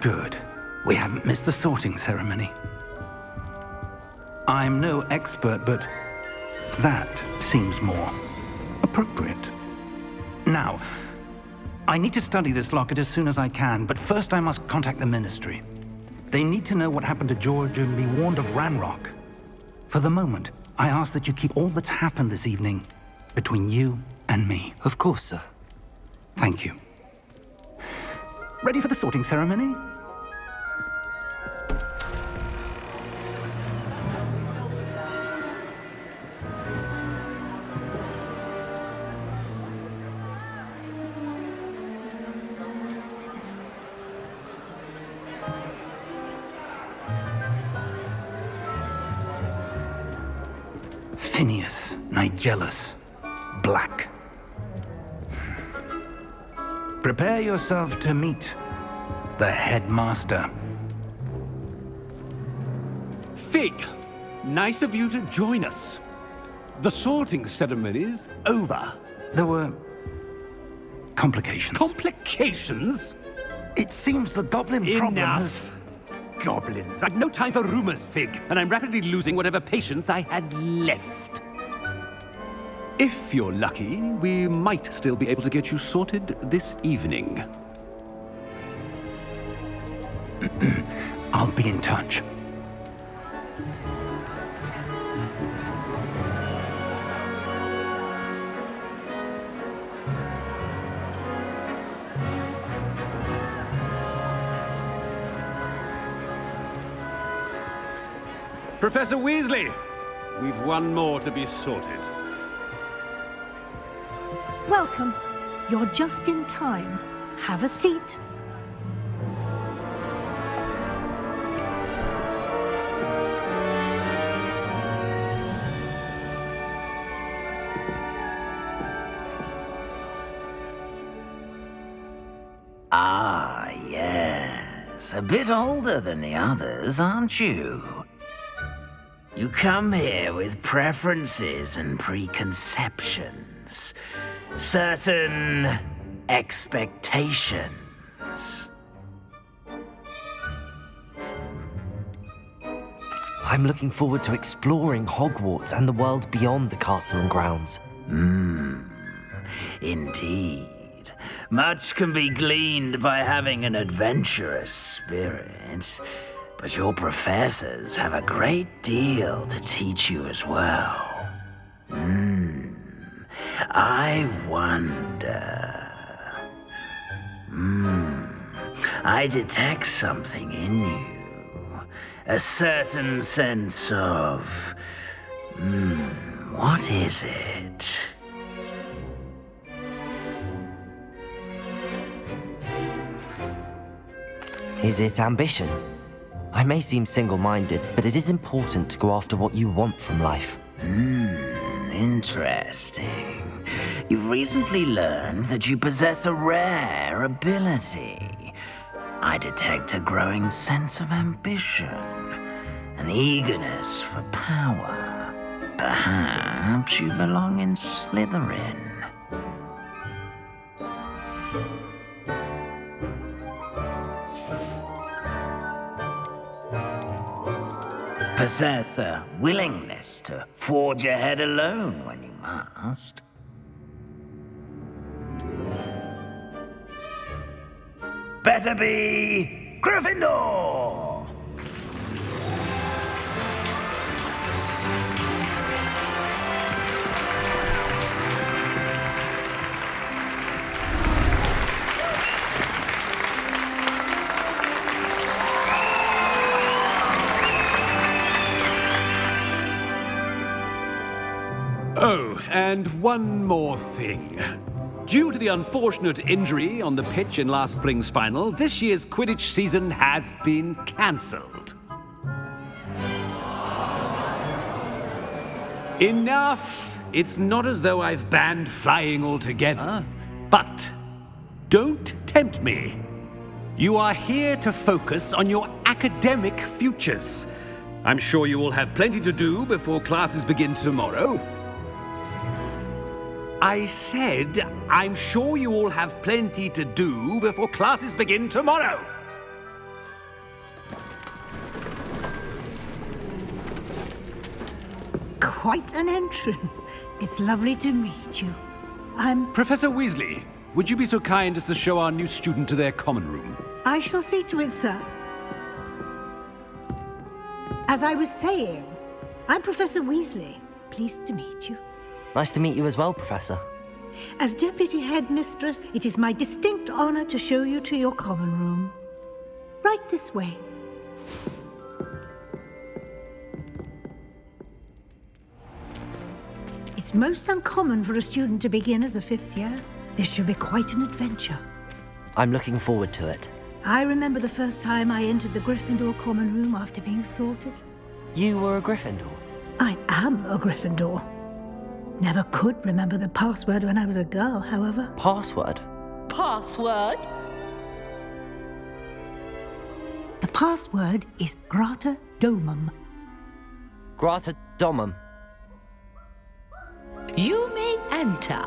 Good. We haven't missed the sorting ceremony. I'm no expert, but that seems more appropriate. Now, I need to study this locket as soon as I can, but first I must contact the Ministry. They need to know what happened to George and be warned of Ranrock. For the moment, I ask that you keep all that's happened this evening between you and me. Of course, sir. Thank you. Ready for the sorting ceremony? Phineas, Nigellus, Black. Prepare yourself to meet the headmaster. Fig, nice of you to join us. The sorting ceremony's over. There were complications. Complications? It seems the goblin problem has... Enough. Goblins. I've no time for rumors, Fig, and I'm rapidly losing whatever patience I had left. If you're lucky, we might still be able to get you sorted this evening. I'll be in touch. Professor Weasley, we've one more to be sorted. Welcome. You're just in time. Have a seat. Ah, yes. A bit older than the others, aren't you? You come here with preferences and preconceptions. Certain expectations. I'm looking forward to exploring Hogwarts and the world beyond the castle and grounds. Indeed. Much can be gleaned by having an adventurous spirit, but your professors have a great deal to teach you as well. I wonder... I detect something in you. A certain sense of... what is it? Is it ambition? I may seem single-minded, but it is important to go after what you want from life. Interesting. You've recently learned that you possess a rare ability. I detect a growing sense of ambition, an eagerness for power. Perhaps you belong in Slytherin. Possess a willingness to forge ahead alone when you must. Better be Gryffindor! Oh, and one more thing. Due to the unfortunate injury on the pitch in last spring's final, this year's Quidditch season has been cancelled. Enough! It's not as though I've banned flying altogether, but don't tempt me. You are here to focus on your academic futures. I'm sure you will have plenty to do before classes begin tomorrow. I said, I'm sure you all have plenty to do before classes begin tomorrow. quite an entrance. It's lovely to meet you. Professor Weasley, would you be so kind as to show our new student to their common room? I shall see to it, sir. As I was saying, I'm Professor Weasley. Pleased to meet you. Nice to meet you as well, Professor. As Deputy Headmistress, it is my distinct honor to show you to your common room. Right this way. It's most uncommon for a student to begin as a 5th year. This should be quite an adventure. I'm looking forward to it. I remember the first time I entered the Gryffindor common room after being sorted. You were a Gryffindor? I am a Gryffindor. Never could remember the password when I was a girl, however. Password? Password? The password is Grata Domum. Grata Domum. You may enter.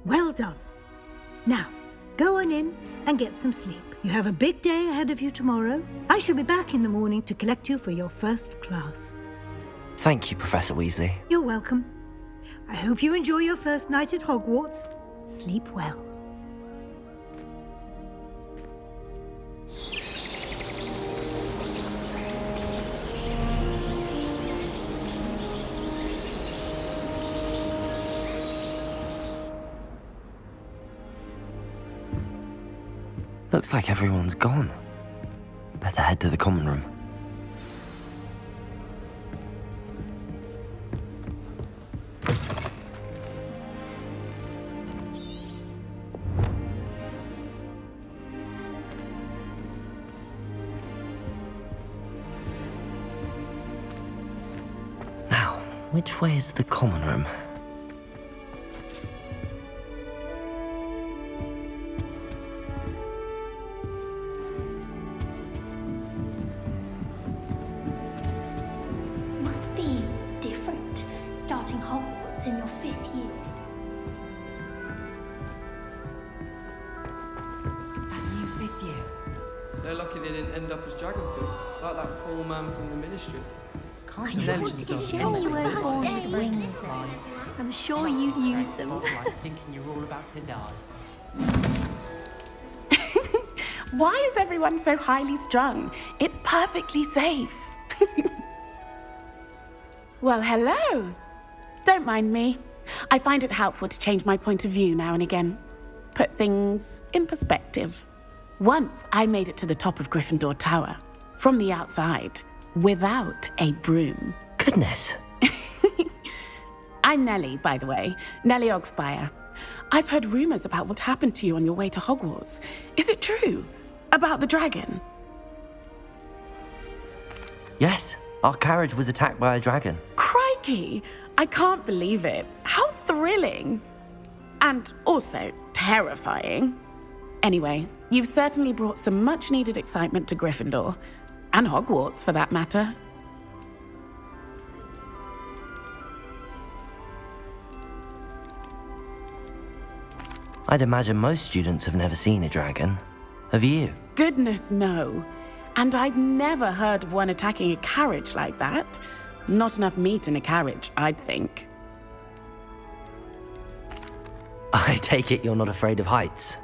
Well done. Now, go on in and get some sleep. You have a big day ahead of you tomorrow. I shall be back in the morning to collect you for your first class. Thank you, Professor Weasley. You're welcome. I hope you enjoy your first night at Hogwarts. Sleep well. Looks like everyone's gone. Better head to the common room. Now, which way is the common room? Starting Hogwarts in your 5th year. It's that new 5th year. They're lucky they didn't end up as Dragonfield, like that poor man from the Ministry. I don't want to get sure you weren't born with wings though. I'm sure you'd use them. Thinking you're all about to die. Why is everyone so highly strung? It's perfectly safe. Well, hello. Don't mind me. I find it helpful to change my point of view now and again. Put things in perspective. Once I made it to the top of Gryffindor Tower, from the outside, without a broom. Goodness. I'm Nellie, by the way. Nellie Ogspire. I've heard rumors about what happened to you on your way to Hogwarts. Is it true? About the dragon? Yes, our carriage was attacked by a dragon. Crikey! I can't believe it. How thrilling! And also terrifying. Anyway, you've certainly brought some much-needed excitement to Gryffindor. And Hogwarts, for that matter. I'd imagine most students have never seen a dragon. Have you? Goodness, no. And I've never heard of one attacking a carriage like that. Not enough meat in a carriage, I'd think. I take it you're not afraid of heights.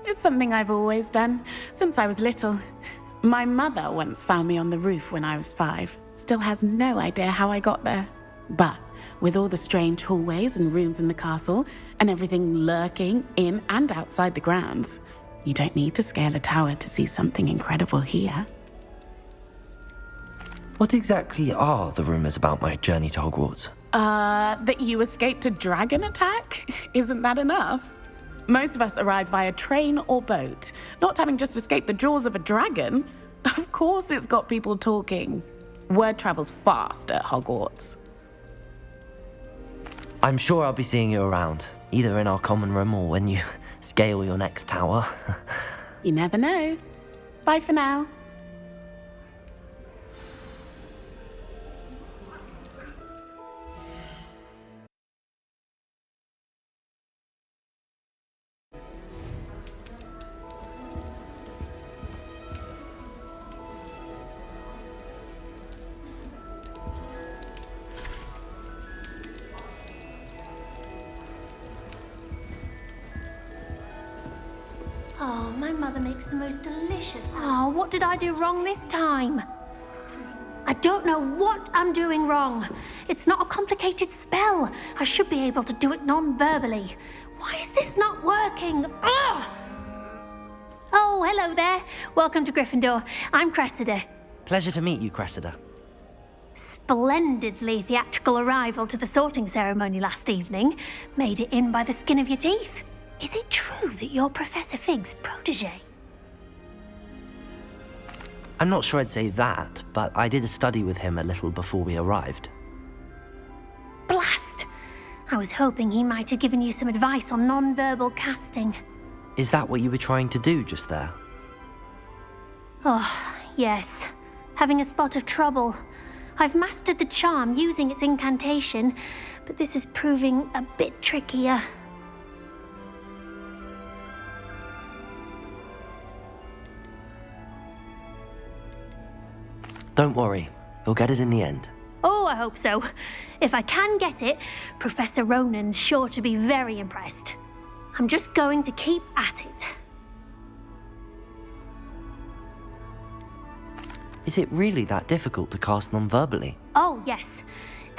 It's something I've always done, since I was little. My mother once found me on the roof when I was 5. Still has no idea how I got there. But with all the strange hallways and rooms in the castle, and everything lurking in and outside the grounds, you don't need to scale a tower to see something incredible here. What exactly are the rumors about my journey to Hogwarts? That you escaped a dragon attack? Isn't that enough? Most of us arrive via train or boat, not having just escaped the jaws of a dragon. Of course it's got people talking. Word travels fast at Hogwarts. I'm sure I'll be seeing you around, either in our common room or when you scale your next tower. You never know. Bye for now. mother makes the most delicious. Oh, what did I do wrong this time? I don't know what I'm doing wrong. It's not a complicated spell. I should be able to do it non-verbally. Why is this not working? Ugh! Oh, hello there. Welcome to Gryffindor. I'm Cressida. Pleasure to meet you, Cressida. Splendidly theatrical arrival to the sorting ceremony last evening. Made it in by the skin of your teeth. Is it true that you're Professor Fig's protege? I'm not sure I'd say that, but I did study with him a little before we arrived. Blast! I was hoping he might have given you some advice on non-verbal casting. Is that what you were trying to do just there? Oh, yes. Having a spot of trouble. I've mastered the charm using its incantation, but this is proving a bit trickier. Don't worry, you'll get it in the end. Oh, I hope so. If I can get it, Professor Ronan's sure to be very impressed. I'm just going to keep at it. Is it really that difficult to cast non-verbally? Oh, yes.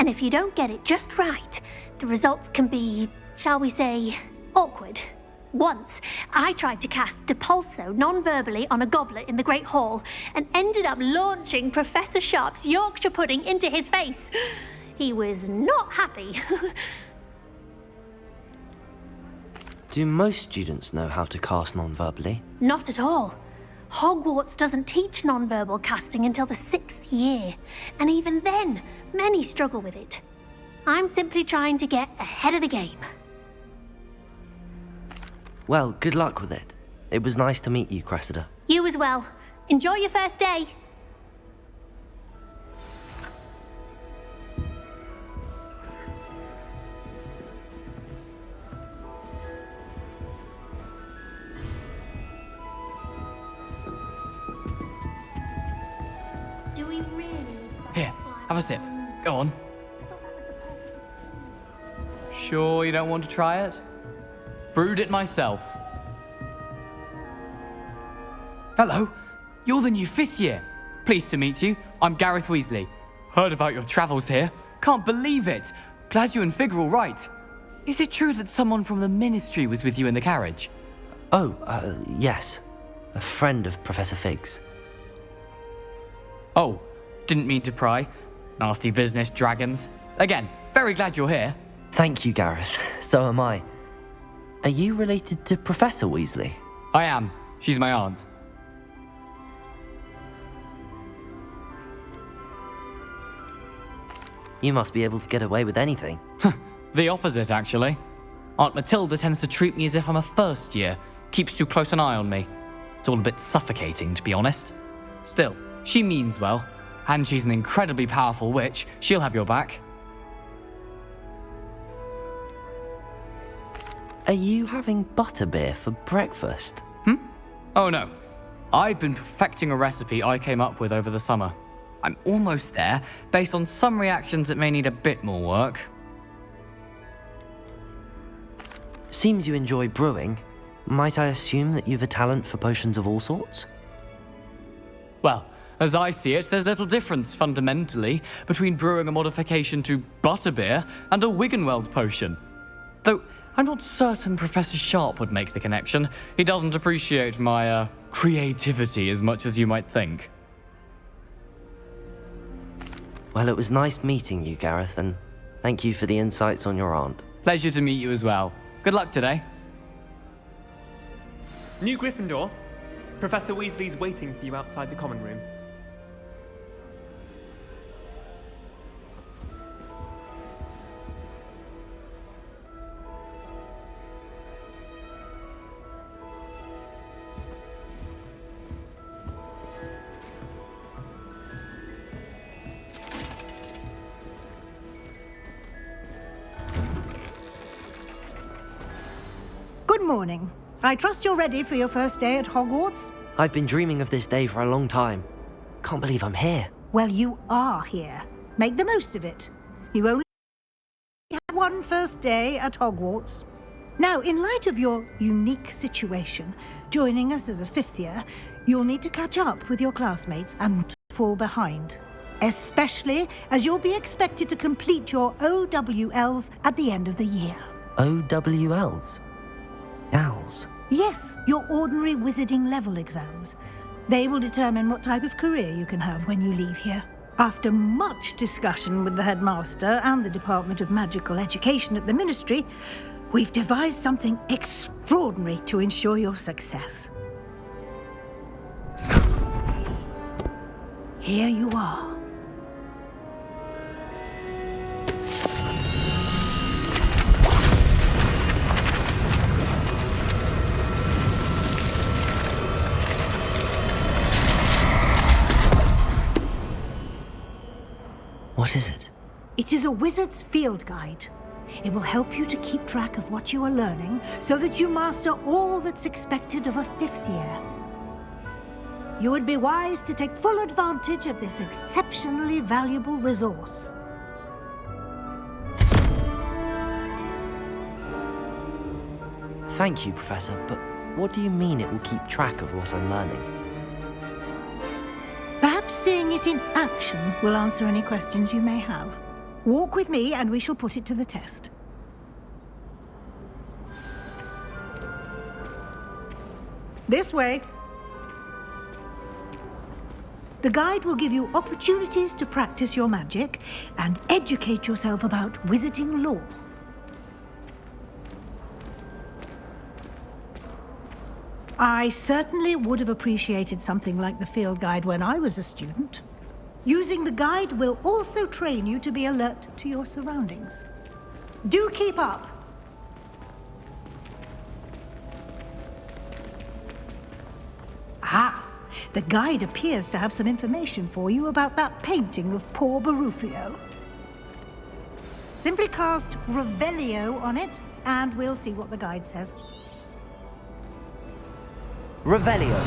And if you don't get it just right, the results can be, shall we say, awkward. Once, I tried to cast Depulso non-verbally on a goblet in the Great Hall and ended up launching Professor Sharp's Yorkshire pudding into his face. He was not happy. Do most students know how to cast non-verbally? Not at all. Hogwarts doesn't teach non-verbal casting until the 6th year, and even then, many struggle with it. I'm simply trying to get ahead of the game. Well, good luck with it. It was nice to meet you, Cressida. You as well. Enjoy your first day. Do we really? Here, have a sip. Go on. Sure you don't want to try it? Brewed it myself. Hello, you're the new 5th year. Pleased to meet you. I'm Gareth Weasley. Heard about your travels here. Can't believe it. Glad you and Fig are all right. Is it true that someone from the Ministry was with you in the carriage? Oh, yes. A friend of Professor Fig's. Oh, didn't mean to pry. Nasty business, dragons. Again, very glad you're here. Thank you, Gareth. So am I. Are you related to Professor Weasley? I am. She's my aunt. You must be able to get away with anything. The opposite, actually. Aunt Matilda tends to treat me as if I'm a first year. Keeps too close an eye on me. It's all a bit suffocating, to be honest. Still, she means well. And she's an incredibly powerful witch. She'll have your back. Are you having butterbeer for breakfast? Oh no. I've been perfecting a recipe I came up with over the summer. I'm almost there, based on some reactions that may need a bit more work. Seems you enjoy brewing. Might I assume that you've a talent for potions of all sorts? Well, as I see it, there's little difference, fundamentally, between brewing a modification to butterbeer and a Wiggenweld potion. Though, I'm not certain Professor Sharp would make the connection. He doesn't appreciate my, creativity as much as you might think. Well, it was nice meeting you, Gareth, and thank you for the insights on your aunt. Pleasure to meet you as well. Good luck today. New Gryffindor. Professor Weasley's waiting for you outside the common room. Good morning. I trust you're ready for your first day at Hogwarts? I've been dreaming of this day for a long time. Can't believe I'm here. Well, you are here. Make the most of it. You only have one first day at Hogwarts. Now, in light of your unique situation, joining us as a 5th year, you'll need to catch up with your classmates and fall behind. Especially as you'll be expected to complete your OWLs at the end of the year. OWLs? Owls? Yes, your ordinary wizarding level exams. They will determine what type of career you can have when you leave here. After much discussion with the headmaster and the Department of Magical Education at the Ministry, we've devised something extraordinary to ensure your success. Here you are. What is it? It is a wizard's field guide. It will help you to keep track of what you are learning so that you master all that's expected of a 5th year. You would be wise to take full advantage of this exceptionally valuable resource. Thank you, Professor, but what do you mean it will keep track of what I'm learning? Perhaps seeing it in action will answer any questions you may have. Walk with me and we shall put it to the test. This way. The guide will give you opportunities to practice your magic and educate yourself about wizarding lore. I certainly would have appreciated something like the field guide when I was a student. Using the guide will also train you to be alert to your surroundings. Do keep up! Ah! The guide appears to have some information for you about that painting of poor Barufio. Simply cast Revelio on it, and we'll see what the guide says. Revelio.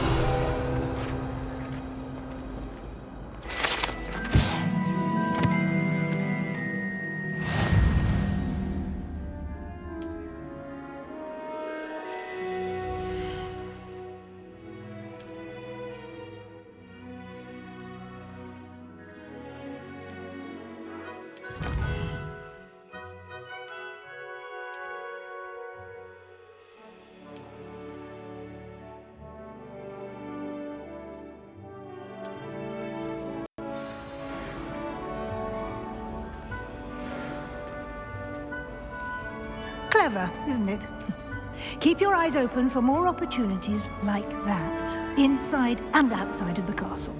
Clever, isn't it? Keep your eyes open for more opportunities like that, inside and outside of the castle.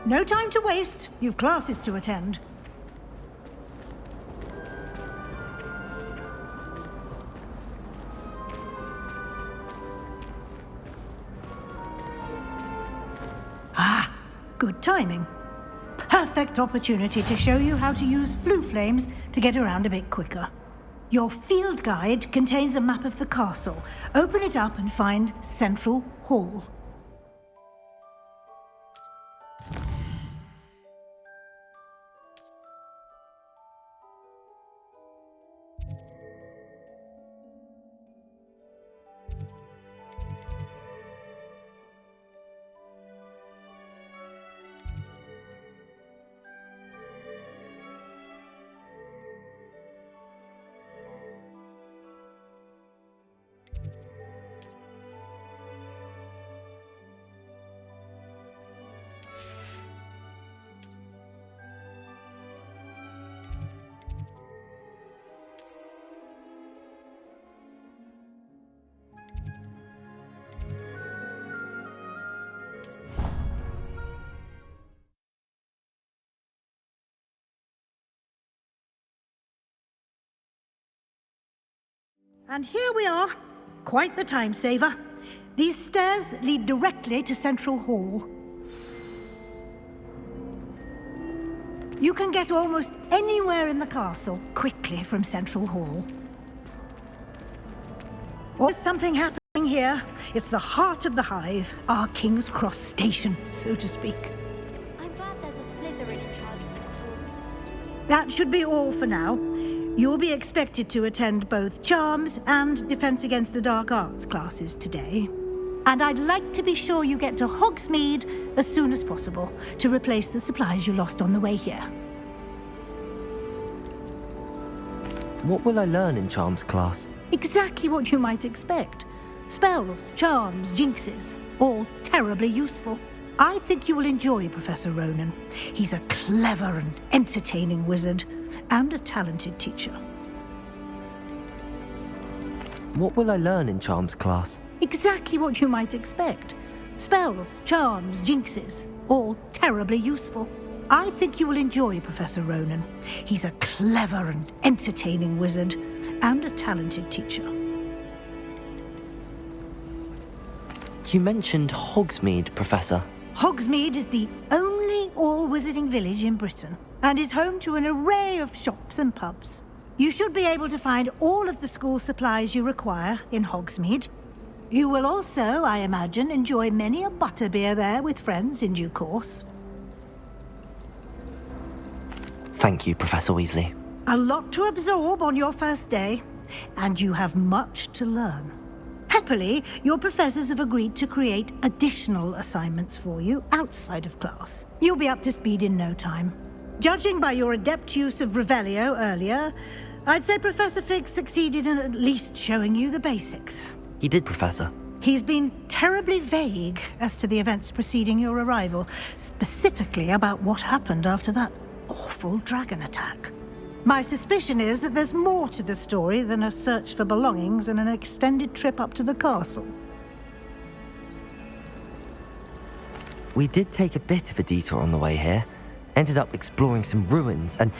No time to waste. You've classes to attend. Good timing. Perfect opportunity to show you how to use flue flames to get around a bit quicker. Your field guide contains a map of the castle. Open it up and find Central Hall. And here we are. Quite the time saver. These stairs lead directly to Central Hall. You can get almost anywhere in the castle quickly from Central Hall. Or something happens. Here, it's the heart of the hive, our King's Cross station, so to speak. I'm glad there's a Slytherin in charge of the school. That should be all for now. You'll be expected to attend both Charms and Defense Against the Dark Arts classes today. And I'd like to be sure you get to Hogsmeade as soon as possible to replace the supplies you lost on the way here. What will I learn in Charms class? Exactly what you might expect. Spells, charms, jinxes, all terribly useful. I think you will enjoy Professor Ronan. He's a clever and entertaining wizard, and a talented teacher. What will I learn in Charms class? Exactly what you might expect. Spells, charms, jinxes, all terribly useful. I think you will enjoy Professor Ronan. He's a clever and entertaining wizard, and a talented teacher. You mentioned Hogsmeade, Professor. Hogsmeade is the only all-wizarding village in Britain, and is home to an array of shops and pubs. You should be able to find all of the school supplies you require in Hogsmeade. You will also, I imagine, enjoy many a butterbeer there with friends in due course. Thank you, Professor Weasley. A lot to absorb on your first day, and you have much to learn. Happily, your professors have agreed to create additional assignments for you outside of class. You'll be up to speed in no time. Judging by your adept use of Revelio earlier, I'd say Professor Fig succeeded in at least showing you the basics. He did, Professor. He's been terribly vague as to the events preceding your arrival, specifically about what happened after that awful dragon attack. My suspicion is that there's more to the story than a search for belongings and an extended trip up to the castle. We did take a bit of a detour on the way here. Ended up exploring some ruins and...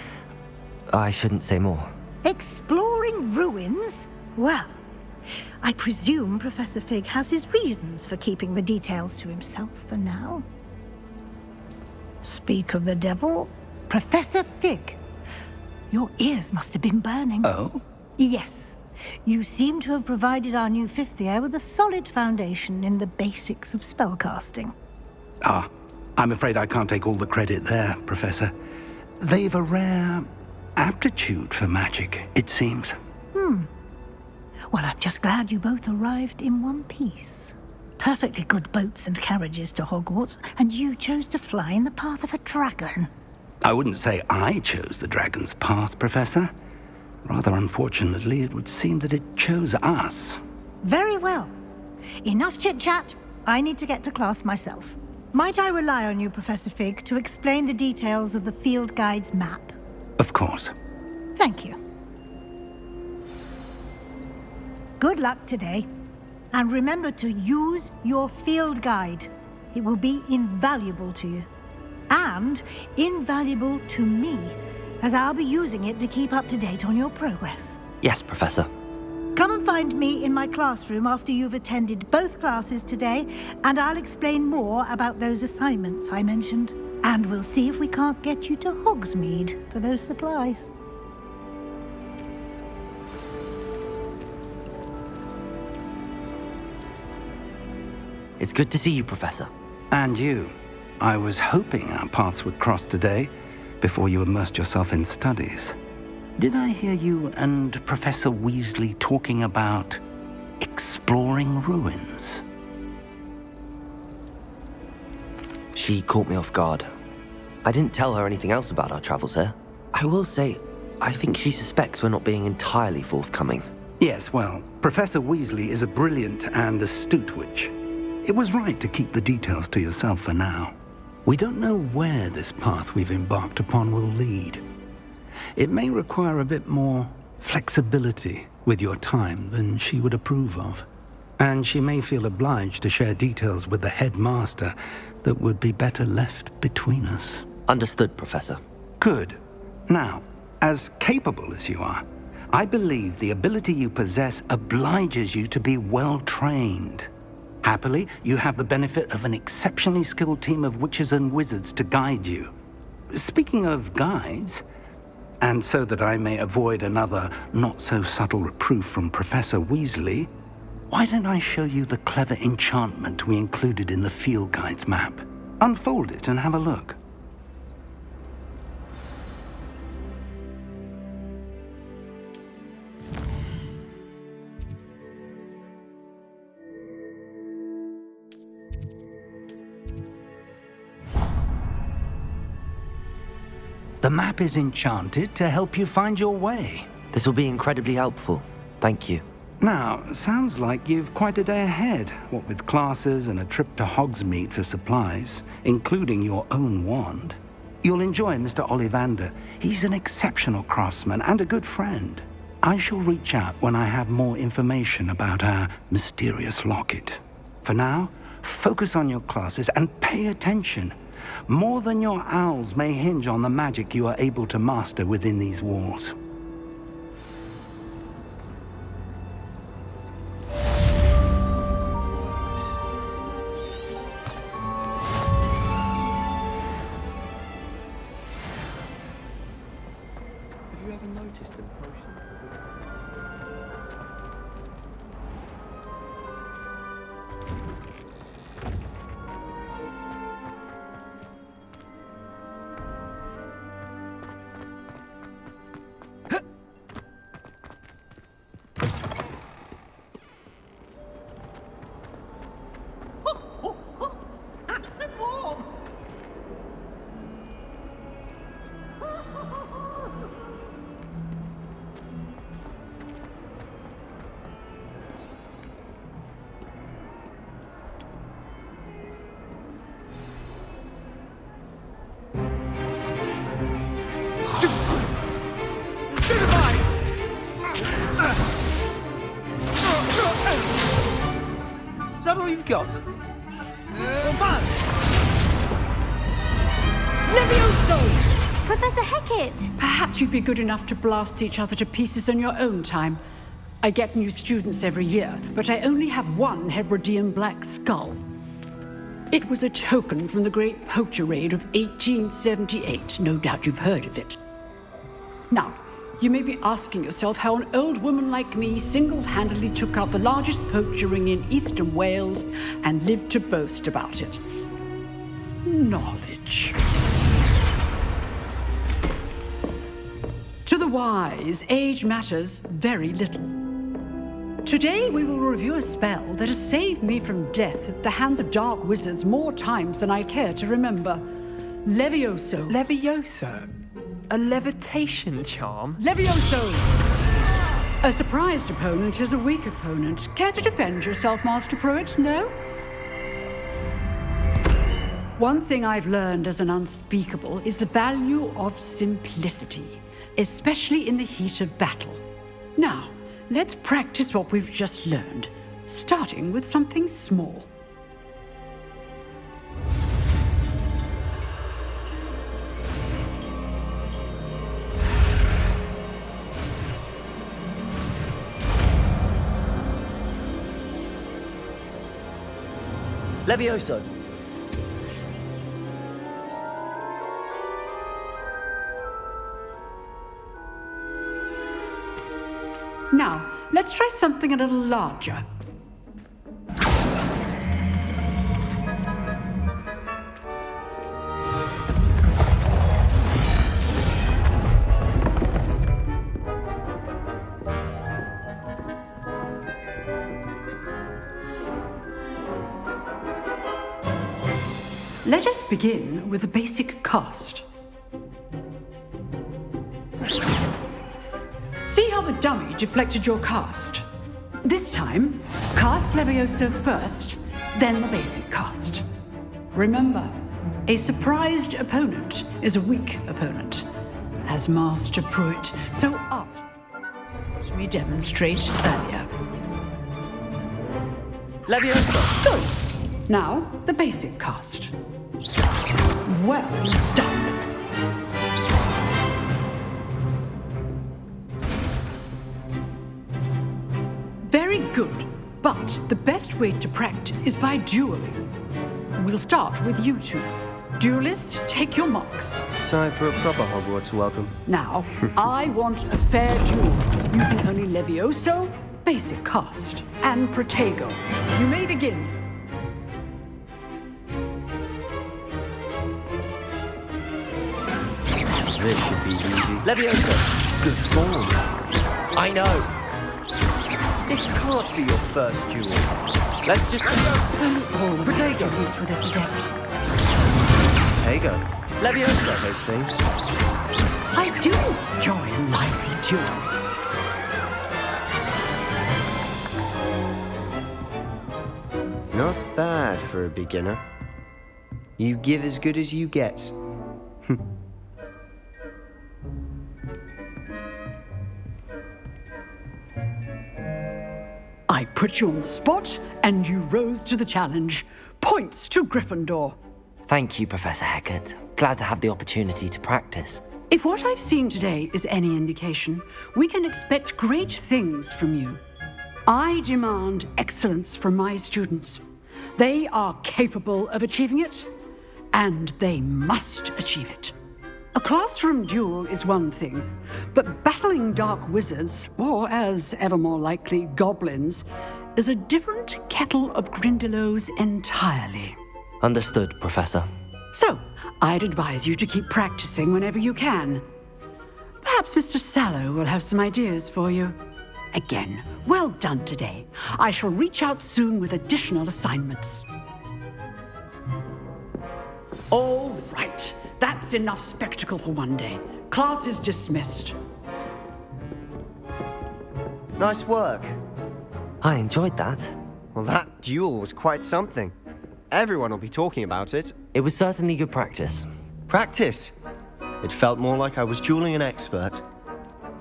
I shouldn't say more. Exploring ruins? Well, I presume Professor Fig has his reasons for keeping the details to himself for now. Speak of the devil, Professor Fig. Your ears must have been burning. Oh? Yes. You seem to have provided our new fifth year with a solid foundation in the basics of spellcasting. Ah, I'm afraid I can't take all the credit there, Professor. They've a rare aptitude for magic, it seems. Well, I'm just glad you both arrived in one piece. Perfectly good boats and carriages to Hogwarts, and you chose to fly in the path of a dragon. I wouldn't say I chose the dragon's path, Professor. Rather unfortunately, it would seem that it chose us. Very well. Enough chit-chat. I need to get to class myself. Might I rely on you, Professor Fig, to explain the details of the field guide's map? Of course. Thank you. Good luck today. And remember to use your field guide. It will be invaluable to you. And invaluable to me, as I'll be using it to keep up to date on your progress. Yes, Professor. Come and find me in my classroom after you've attended both classes today, and I'll explain more about those assignments I mentioned. And we'll see if we can't get you to Hogsmeade for those supplies. It's good to see you, Professor. And you. I was hoping our paths would cross today, before you immersed yourself in studies. Did I hear you and Professor Weasley talking about exploring ruins? She caught me off guard. I didn't tell her anything else about our travels here. I will say, I think she suspects we're not being entirely forthcoming. Yes, well, Professor Weasley is a brilliant and astute witch. It was right to keep the details to yourself for now. We don't know where this path we've embarked upon will lead. It may require a bit more flexibility with your time than she would approve of. And she may feel obliged to share details with the headmaster that would be better left between us. Understood, Professor. Good. Now, as capable as you are, I believe the ability you possess obliges you to be well-trained. Happily, you have the benefit of an exceptionally skilled team of witches and wizards to guide you. Speaking of guides, and so that I may avoid another not-so-subtle reproof from Professor Weasley, Why don't I show you the clever enchantment we included in the field guide's map? Unfold it and have a look. The map is enchanted to help you find your way. This will be incredibly helpful. Thank you. Now, sounds like you've quite a day ahead, what with classes and a trip to Hogsmeade for supplies, including your own wand. You'll enjoy Mr. Ollivander. He's an exceptional craftsman and a good friend. I shall reach out when I have more information about our mysterious locket. For now, focus on your classes and pay attention. More than your owls may hinge on the magic you are able to master within these walls. Have you ever noticed them potions? Is that all you've got? LEVIOSO! Professor Hecat! Perhaps you'd be good enough to blast each other to pieces in your own time. I get new students every year, but I only have one Hebridean black skull. It was a token from the Great Poacher Raid of 1878. No doubt you've heard of it. Now, you may be asking yourself how an old woman like me single-handedly took out the largest poacher ring in eastern Wales and lived to boast about it. Knowledge. To the wise, age matters very little. Today we will review a spell that has saved me from death at the hands of dark wizards more times than I care to remember. LEVIOSO. LEVIOSO? A levitation charm? LEVIOSO! A surprised opponent is a weak opponent. Care to defend yourself, Master Pruitt? No? One thing I've learned as an unspeakable is the value of simplicity, especially in the heat of battle. Now, let's practice what we've just learned, starting with something small. LEVIOSO! Now, let's try something a little larger. Let us begin with the basic cast. See how the dummy deflected your cast? This time, cast LEVIOSO first, then the basic cast. Remember, a surprised opponent is a weak opponent, as Master Pruitt so aptly let me demonstrate earlier. LEVIOSO! Good. Now, the basic cast. Well done. Very good, but the best way to practice is by dueling. We'll start with you two. Duelists, take your marks. Time for a proper Hogwarts welcome. Now, I want a fair duel, using only LEVIOSO basic cast, and Protego. You may begin. This should be easy. Levioso! Good form. I know! This can't be your first duel. Let's just... Protego! For this adept. Protego. Levioso! Those things. I do enjoy a lively duel. Not bad for a beginner. You give as good as you get. I put you on the spot, and you rose to the challenge. Points to Gryffindor. Thank you, Professor Hecat. Glad to have the opportunity to practice. If what I've seen today is any indication, we can expect great things from you. I demand excellence from my students. They are capable of achieving it, and they must achieve it. A classroom duel is one thing, but battling dark wizards, or as ever more likely, goblins, is a different kettle of Grindylows entirely. Understood, Professor. So, I'd advise you to keep practicing whenever you can. Perhaps Mr. Sallow will have some ideas for you. Again, well done today. I shall reach out soon with additional assignments. All right. That's enough spectacle for one day. Class is dismissed. Nice work. I enjoyed that. Well, that duel was quite something. Everyone will be talking about it. It was certainly good practice. Practice? It felt more like I was dueling an expert.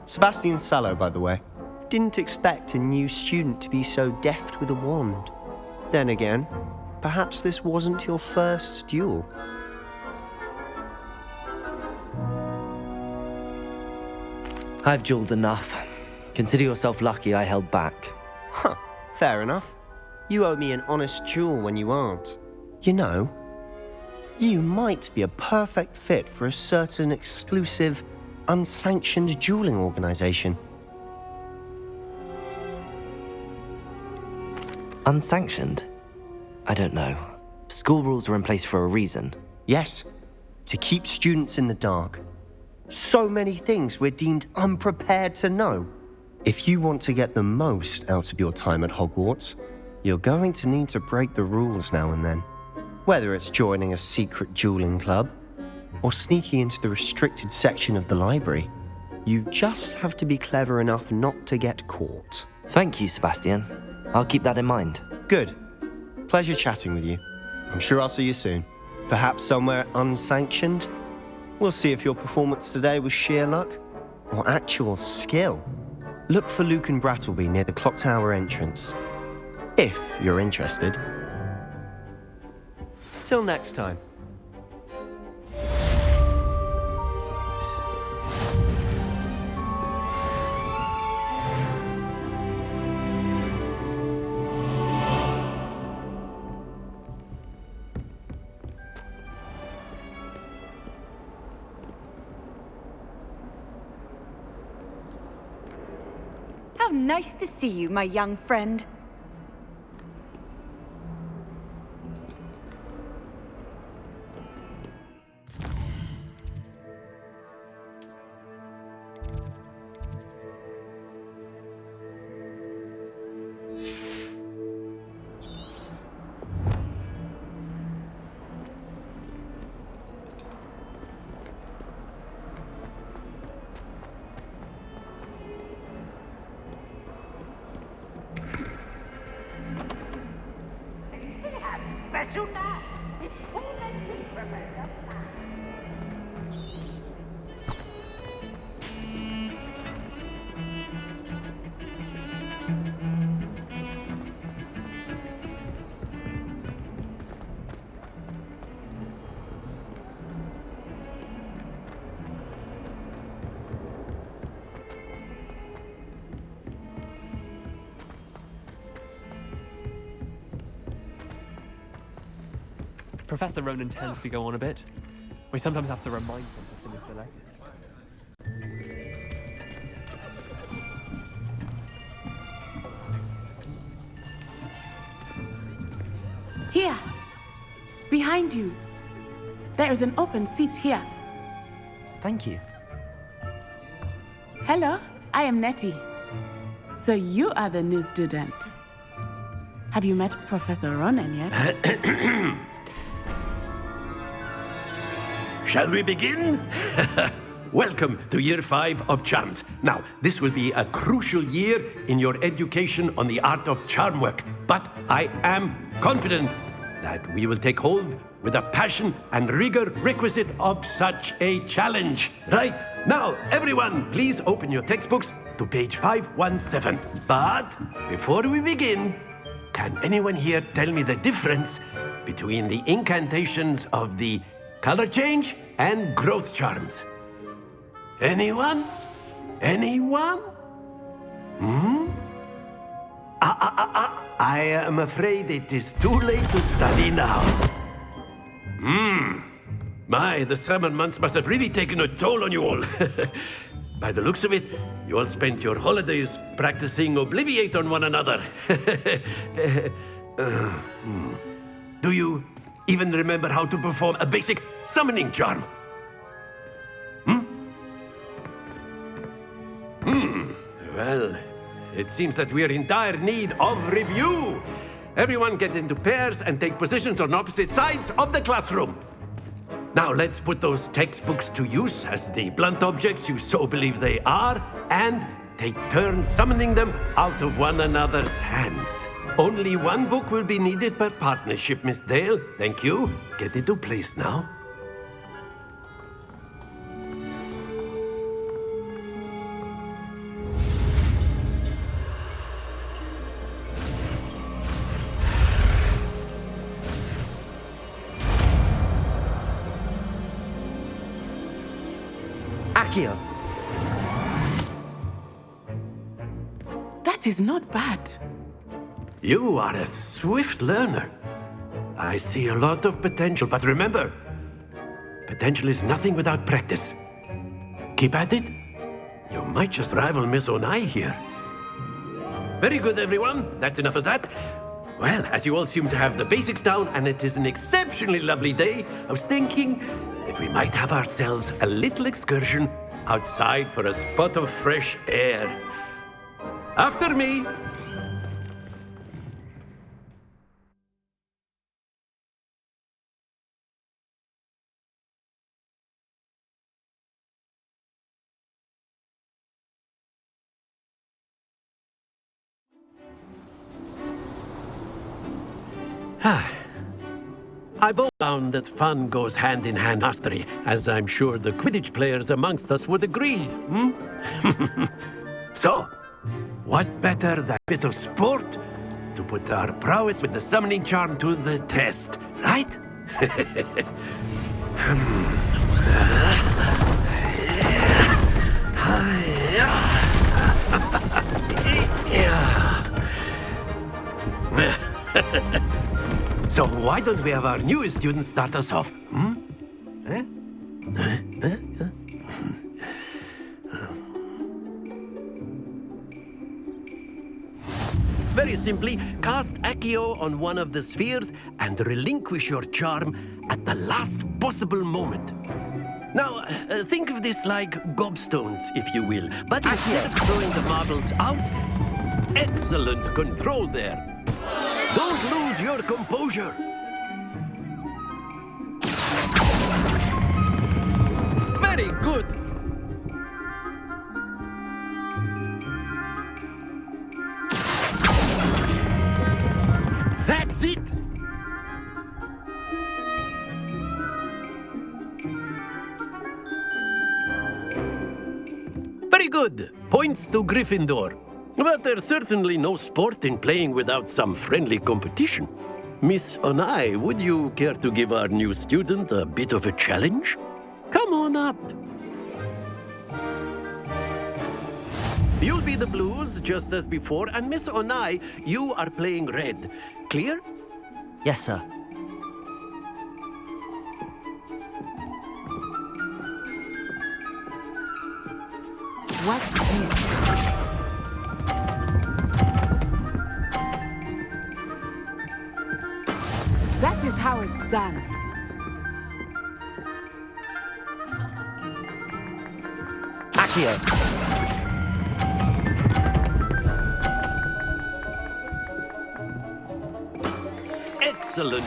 Sebastian Sallow, by the way. Didn't expect a new student to be so deft with a wand. Then again, perhaps this wasn't your first duel. I've dueled enough. Consider yourself lucky I held back. Huh, fair enough. You owe me an honest duel when you aren't. You know, you might be a perfect fit for a certain exclusive, unsanctioned dueling organization. Unsanctioned? I don't know. School rules are in place for a reason. Yes, to keep students in the dark. So many things we're deemed unprepared to know. If you want to get the most out of your time at Hogwarts, you're going to need to break the rules now and then. Whether it's joining a secret dueling club, or sneaking into the restricted section of the library, you just have to be clever enough not to get caught. Thank you, Sebastian. I'll keep that in mind. Good. Pleasure chatting with you. I'm sure I'll see you soon. Perhaps somewhere unsanctioned? We'll see if your performance today was sheer luck or actual skill. Look for Luke and Brattleby near the clock tower entrance, if you're interested. Till next time. How nice to see you, my young friend. Professor Ronan tends to go on a bit. We sometimes have to remind him to finish the legacy. behind you. There is an open seat here. Thank you. Hello, I am Nettie. So you are the new student. Have you met Professor Ronan yet? Shall we begin? Welcome to Year 5 of Charms. Now, this will be a crucial year in your education on the art of charm work, but I am confident that we will take hold with the passion and rigor requisite of such a challenge. Right, now, everyone, please open your textbooks to page 517. But before we begin, can anyone here tell me the difference between the incantations of the color change and growth charms? Anyone? Anyone? I am afraid it is too late to study now. My, the summer months must have really taken a toll on you all. By the looks of it, you all spent your holidays practicing Obliviate on one another. Do you even remember how to perform a basic summoning charm? Well, it seems that we are in dire need of review. Everyone get into pairs and take positions on opposite sides of the classroom. Now let's put those textbooks to use as the blunt objects you so believe they are, and take turns summoning them out of one another's hands. Only one book will be needed per partnership, Miss Dale. Thank you. Get into place now. ACCIO. That is not bad. You are a swift learner. I see a lot of potential, but remember, potential is nothing without practice. Keep at it. You might just rival Miss Onai here. Very good, everyone. That's enough of that. Well, as you all seem to have the basics down, and it is an exceptionally lovely day, I was thinking that we might have ourselves a little excursion outside for a spot of fresh air. After me. I've always found that fun goes hand in hand with mastery, as I'm sure the Quidditch players amongst us would agree. So, what better than a bit of sport to put our prowess with the summoning charm to the test, right? So why don't we have our newest student start us off? Very simply, cast ACCIO on one of the spheres and relinquish your charm at the last possible moment. Now, think of this like gobstones, if you will. But instead of throwing the marbles out, excellent control there. Don't lose your composure. Very good. That's it. Very good. Points to Gryffindor. But there's certainly no sport in playing without some friendly competition. Miss Onai, would you care to give our new student a bit of a challenge? Come on up. You'll be the blues, just as before, and Miss Onai, you are playing red. Clear? Yes, sir. What's this? That's That is how it's done. ACCIO. Excellent.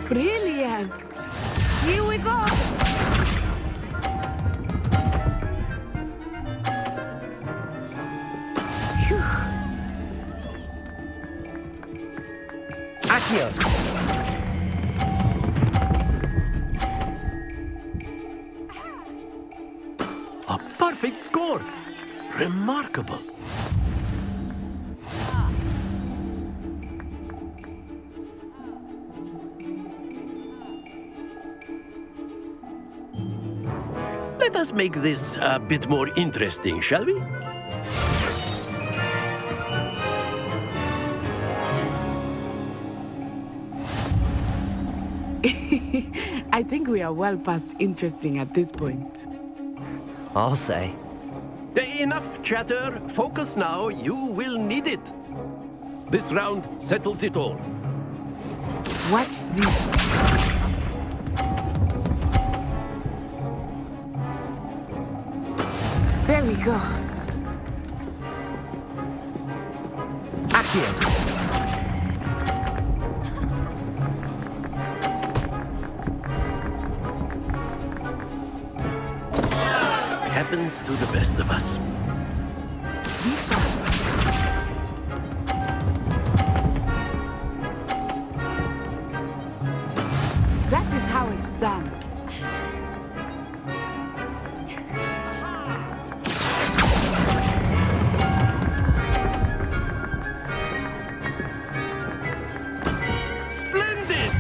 Brilliant. Here we go. Phew. ACCIO. A perfect score. Remarkable. Let us make this a bit more interesting, shall we? I think we are well past interesting at this point. I'll say. Enough chatter. Focus now. You will need it. This round settles it all. Watch this. There we go. ACCIO. Happens to the best of us. That is how it's done. Splendid!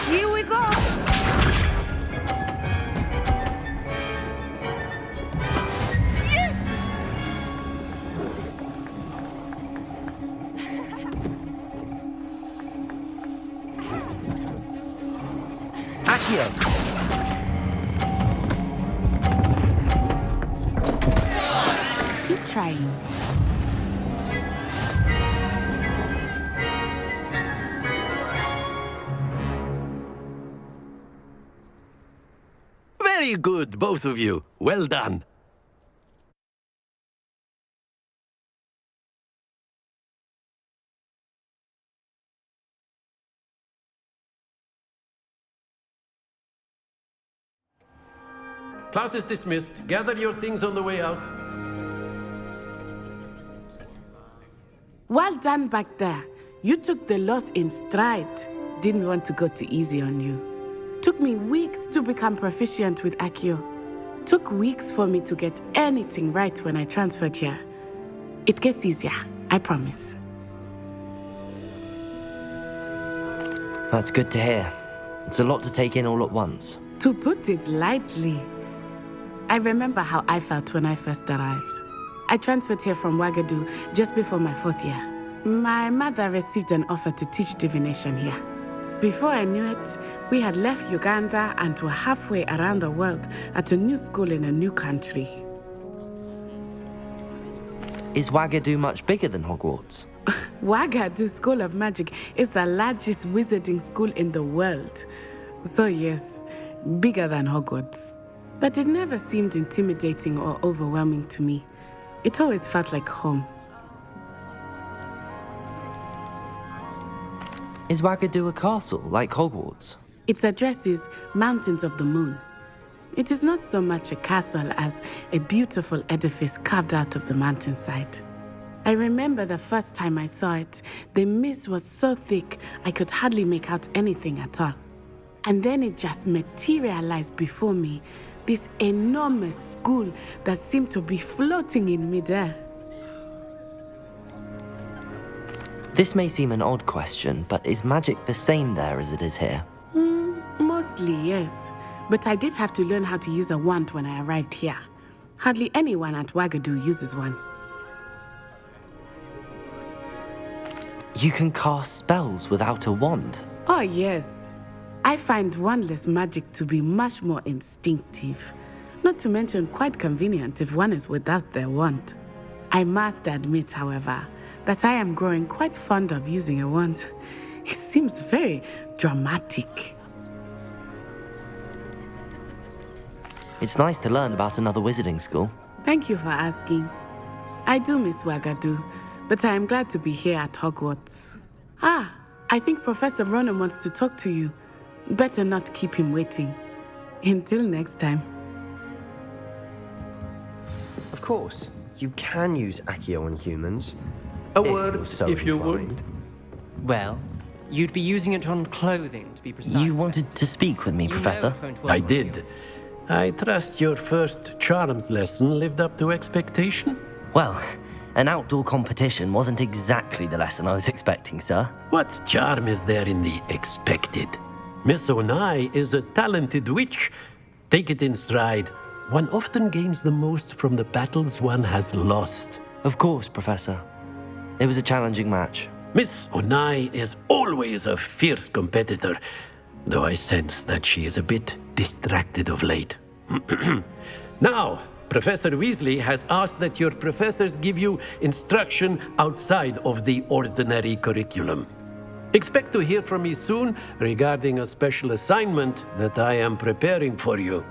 Here we go. ACCIO. Keep trying. Very good, both of you. Well done. Class is dismissed. Gather your things on the way out. Well done back there. You took the loss in stride. Didn't want to go too easy on you. Took me weeks to become proficient with ACCIO. Took weeks for me to get anything right when I transferred here. It gets easier, I promise. That's good to hear. It's a lot to take in all at once. To put it lightly, I remember how I felt when I first arrived. I transferred here from Ouagadougou just before my 4th year. My mother received an offer to teach divination here. Before I knew it, we had left Uganda and were halfway around the world at a new school in a new country. Is Ouagadougou much bigger than Hogwarts? Ouagadougou School of Magic is the largest wizarding school in the world. So yes, bigger than Hogwarts. But it never seemed intimidating or overwhelming to me. It always felt like home. Is Ouagadougou a castle, like Hogwarts? Its address is Mountains of the Moon. It is not so much a castle as a beautiful edifice carved out of the mountainside. I remember the first time I saw it, the mist was so thick I could hardly make out anything at all. And then it just materialized before me, this enormous school that seemed to be floating in midair. This may seem an odd question, but is magic the same there as it is here? Mostly, yes. But I did have to learn how to use a wand when I arrived here. Hardly anyone at Ouagadougou uses one. You can cast spells without a wand. Oh, yes. I find wandless magic to be much more instinctive. Not to mention quite convenient if one is without their wand. I must admit, however, that I am growing quite fond of using a wand. It seems very dramatic. It's nice to learn about another wizarding school. Thank you for asking. I do miss Wagadu, but I am glad to be here at Hogwarts. Ah, I think Professor Ronan wants to talk to you. Better not keep him waiting. Until next time. Of course, you can use ACCIO on humans. A word, if you would. Well, you'd be using it on clothing, to be precise. You wanted to speak with me, Professor? I did. I trust your first charms lesson lived up to expectation? Well, an outdoor competition wasn't exactly the lesson I was expecting, sir. What charm is there in the expected? Miss Onai is a talented witch. Take it in stride. One often gains the most from the battles one has lost. Of course, Professor. It was a challenging match. Miss Onai is always a fierce competitor, though I sense that she is a bit distracted of late. Now, Professor Weasley has asked that your professors give you instruction outside of the ordinary curriculum. Expect to hear from me soon regarding a special assignment that I am preparing for you.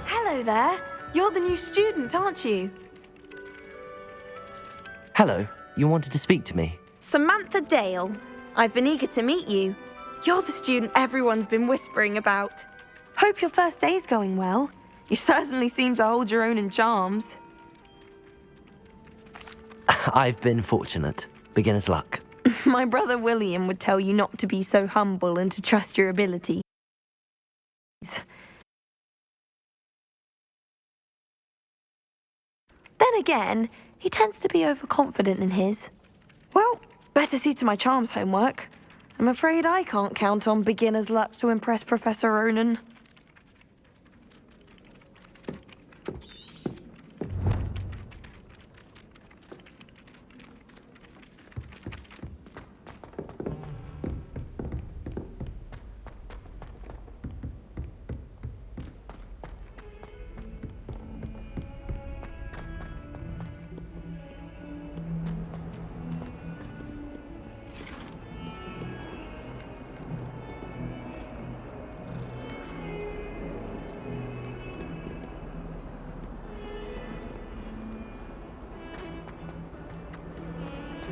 Hello there. You're the new student, aren't you? Hello, you wanted to speak to me? Samantha Dale. I've been eager to meet you. You're the student everyone's been whispering about. Hope your first day's going well. You certainly seem to hold your own in charms. I've been fortunate. Beginner's luck. My brother William would tell you not to be so humble and to trust your abilities. Then again, he tends to be overconfident in his. Well, better see to my charms homework. I'm afraid I can't count on beginner's luck to impress Professor Ronan.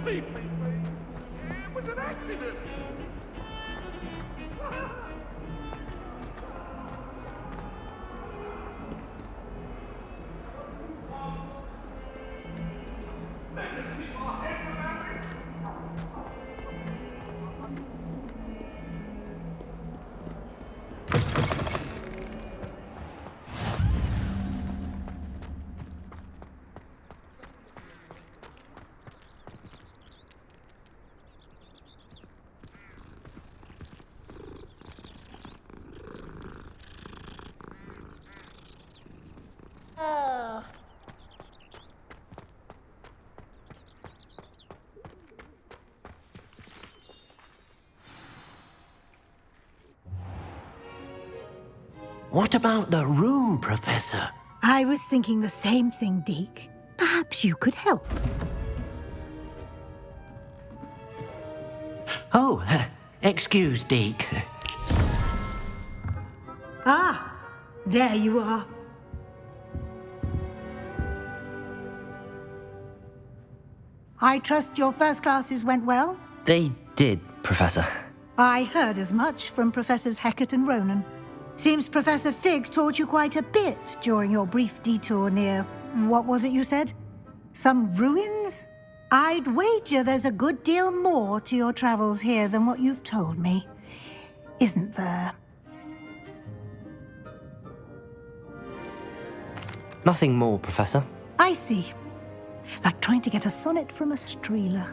It was an accident! What about the room, Professor? I was thinking the same thing, Deke. Perhaps Perhaps you could help. Oh, excuse, Deke. Ah, there you are. I trust your first classes went well? They did, Professor. I heard as much from Professors Hecat and Ronan. Seems Professor Fig taught you quite a bit during your brief detour near... what was it you said? Some ruins? I'd wager there's a good deal more to your travels here than what you've told me. Isn't there? Nothing more, Professor. I see. Like trying to get a sonnet from a streeler.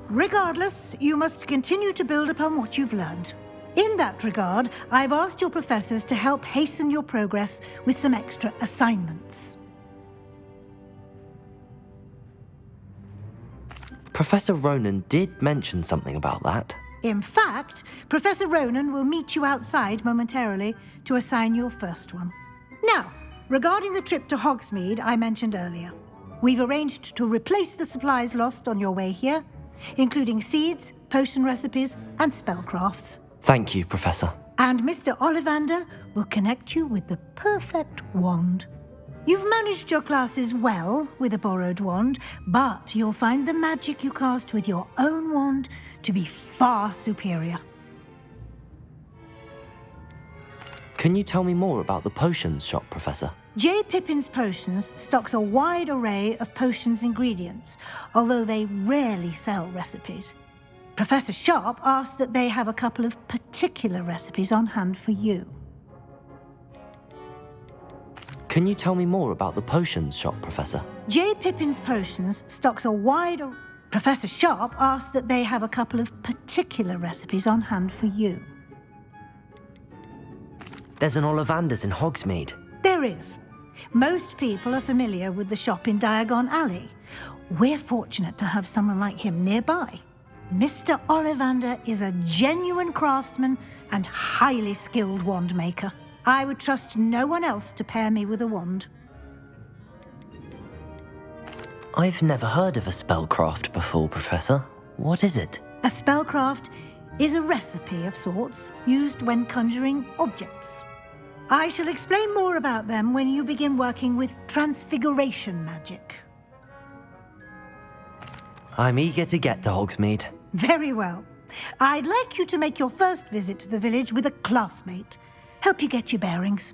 Regardless, you must continue to build upon what you've learned. In that regard, I've asked your professors to help hasten your progress with some extra assignments. Professor Ronan did mention something about that. In fact, Professor Ronan will meet you outside momentarily to assign your first one. Now, regarding the trip to Hogsmeade I mentioned earlier, we've arranged to replace the supplies lost on your way here, including seeds, potion recipes, and spellcrafts. Thank you, Professor. And Mr. Ollivander will connect you with the perfect wand. You've managed your classes well with a borrowed wand, but you'll find the magic you cast with your own wand to be far superior. Can you tell me more about the potions shop, Professor? J. Pippin's Potions stocks a wide array of potions ingredients, although they rarely sell recipes. Professor Sharp asked that they have a couple of particular recipes on hand for you. Can you tell me more about the potions shop, Professor? J. Pippin's Potions stocks a wide... Professor Sharp asked that they have a couple of particular recipes on hand for you. There's an Ollivander's in Hogsmeade. There is. Most people are familiar with the shop in Diagon Alley. We're fortunate to have someone like him nearby. Mr. Ollivander is a genuine craftsman and highly skilled wand maker. I would trust no one else to pair me with a wand. I've never heard of a spellcraft before, Professor. What is it? A spellcraft is a recipe of sorts used when conjuring objects. I shall explain more about them when you begin working with transfiguration magic. I'm eager to get to Hogsmeade. Very well. I'd like you to make your first visit to the village with a classmate. Help you get your bearings.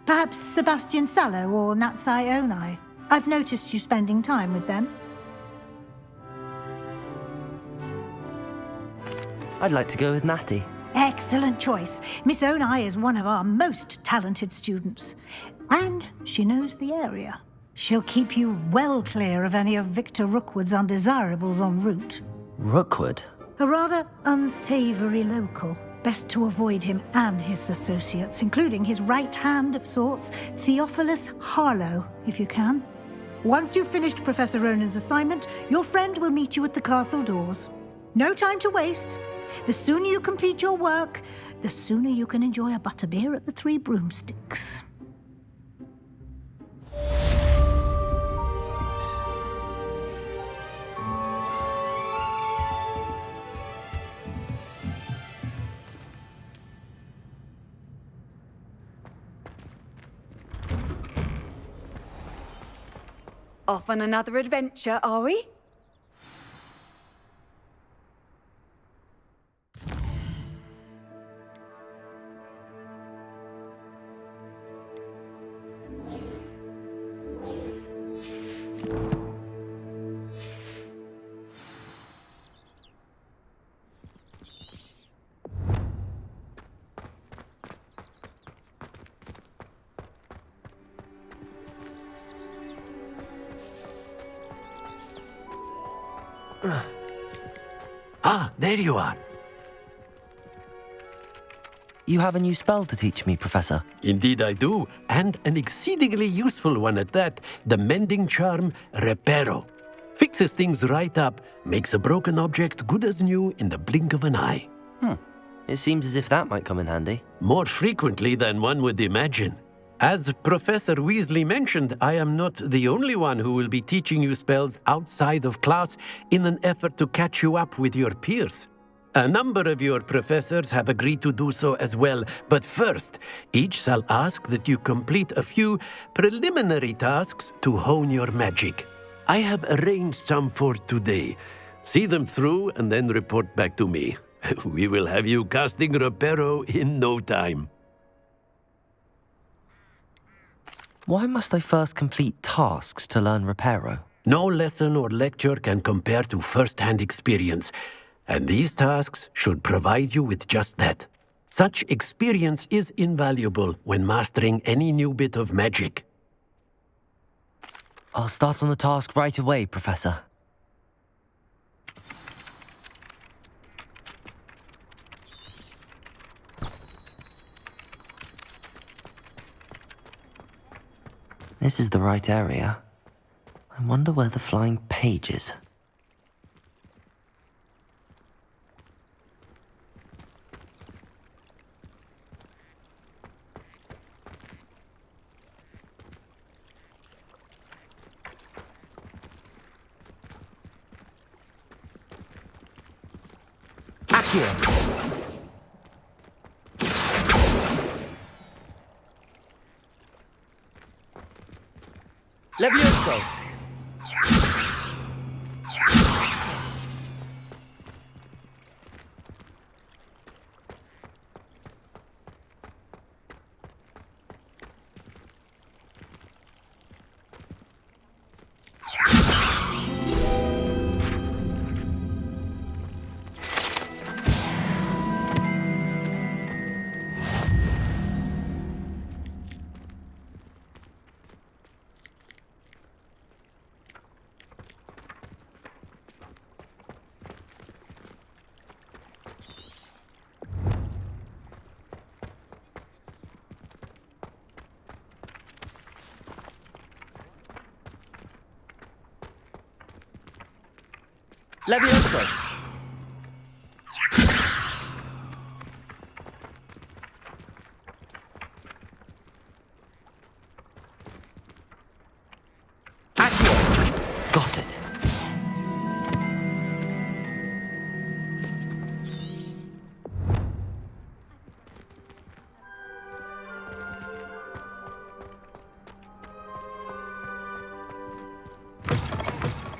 Perhaps Sebastian Sallow or Natsai Onai. I've noticed you spending time with them. I'd like to go with Natty. Excellent choice. Miss Onai is one of our most talented students. And she knows the area. She'll keep you well clear of any of Victor Rookwood's undesirables en route. Rookwood? A rather unsavory local. Best to avoid him and his associates, including his right hand of sorts, Theophilus Harlow, if you can. Once you've finished Professor Ronan's assignment, your friend will meet you at the castle doors. No time to waste. The sooner you complete your work, the sooner you can enjoy a butterbeer at the Three Broomsticks. Off on another adventure, are we? Ah, there you are. You have a new spell to teach me, Professor. Indeed I do, and an exceedingly useful one at that. The mending charm, REPARO. Fixes things right up, makes a broken object good as new in the blink of an eye. It seems as if that might come in handy. More frequently than one would imagine. As Professor Weasley mentioned, I am not the only one who will be teaching you spells outside of class in an effort to catch you up with your peers. A number of your professors have agreed to do so as well, but first, each shall ask that you complete a few preliminary tasks to hone your magic. I have arranged some for today. See them through and then report back to me. We will have you casting REPARO in no time. Why must I first complete tasks to learn REPARO? No lesson or lecture can compare to first-hand experience, and these tasks should provide you with just that. Such experience is invaluable when mastering any new bit of magic. I'll start on the task right away, Professor. This is the right area. I wonder where the flying page is. ACCIO! LEVIOSO! LEVIOSO! ACCIO! Got it.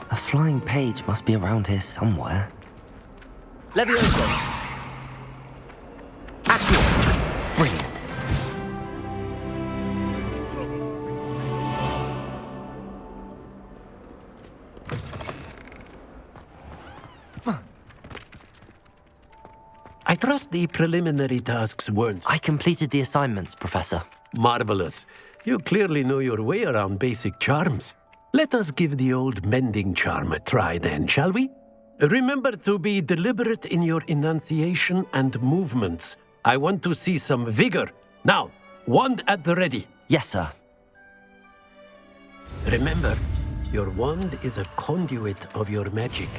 A flying page must be around here somewhere. LEVIOSO! ACCIO! Brilliant. I trust the preliminary tasks weren't... I completed the assignments, Professor. Marvelous. You clearly know your way around basic charms. Let us give the old mending charm a try then, shall we? Remember to be deliberate in your enunciation and movements. I want to see some vigor. Now, wand at the ready. Yes, sir. Remember, your wand is a conduit of your magic.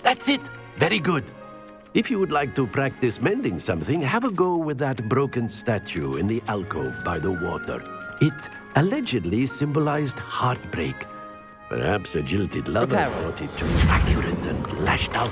That's it! Very good. If you would like to practice mending something, have a go with that broken statue in the alcove by the water. It allegedly symbolized heartbreak. Perhaps a jilted lover thought it too accurate and lashed out.